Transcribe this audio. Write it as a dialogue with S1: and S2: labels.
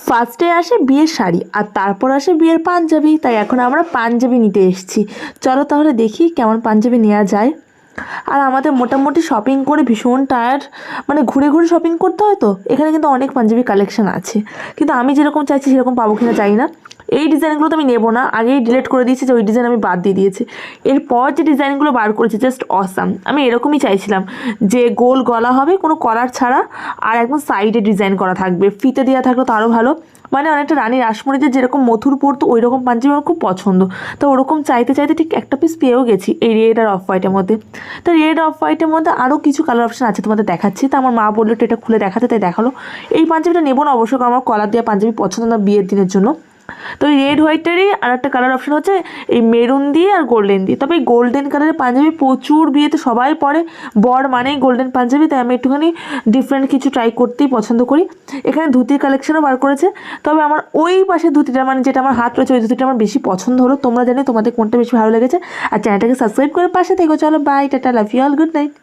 S1: ফার্স্টে আসে বিয়ের শাড়ি আর তারপর আসে বিয়ের পাঞ্জাবি, তাই এখন আমরা পাঞ্জাবি নিতে এসেছি। চলো তাহলে দেখি কেমন পাঞ্জাবি নেওয়া যায়। আর আমাদের মোটামুটি শপিং করে ভীষণ টায়ার্ড, মানে ঘুরে ঘুরে শপিং করতে হয়, তো এখানে কিন্তু অনেক পাঞ্জাবি কালেকশন আছে, কিন্তু আমি যেরকম চাইছি সেরকম পাবো কিনা জানি না। এই ডিজাইনগুলো তো আমি নেবো না, আগেই ডিলিট করে দিয়েছি, যে ওই ডিজাইন আমি বাদ দিয়ে দিয়েছি। এরপর যে ডিজাইনগুলো বার করেছি জাস্ট অসাম। আমি এরকমই চাইছিলাম যে গোল গলা হবে, কোনো কলার ছাড়া, আর একদম সাইডে ডিজাইন করা থাকবে, ফিতে দেওয়া থাকলে তো আরও ভালো। মানে অনেকটা রানী রাসমণিতে যেরকম মথুর পরতো ওই রকম পাঞ্জাবি আমার খুব পছন্দ। তো ওরকম চাইতে চাইতে ঠিক একটা পিস পেয়েও গেছি এই রেড আর অফ হোয়াইটের মধ্যে। তো রেড অফ হোয়াইটের মধ্যে আরও কিছু কালার অপশন আছে, তোমাদের দেখাচ্ছি। তো আমার মা বললো একটু এটা খুলে দেখাতে, তাই দেখালো। এই পাঞ্জাবিটা নেবো না অবশ্যই, কারণ আমার কলার দেওয়া পাঞ্জাবি পছন্দ না বিয়ের দিনের জন্য। তো এই রেড হোয়াইটেরই আর একটা কালার অপশন হচ্ছে এই মেরুন দিয়ে আর গোল্ডেন দিয়ে। তবে এই গোল্ডেন কালারের পাঞ্জাবি প্রচুর বিয়েতে সবাই পরে, বর মানেই গোল্ডেন পাঞ্জাবি, তাই আমি একটুখানি ডিফারেন্ট কিছু ট্রাই করতেই পছন্দ করি। এখানে ধুতির কালেকশনও বার করেছে, তবে আমার ওই পাশে ধুতিটা, মানে যেটা আমার হাত রয়েছে ওই ধুতিটা আমার বেশি পছন্দ হলো। তোমরা জানো তোমাদের কোনটা বেশি ভালো লেগেছে। আর চ্যানেলটাকে সাবস্ক্রাইব করে পাশে থেকো। চলো bye, tata, love you all, good night.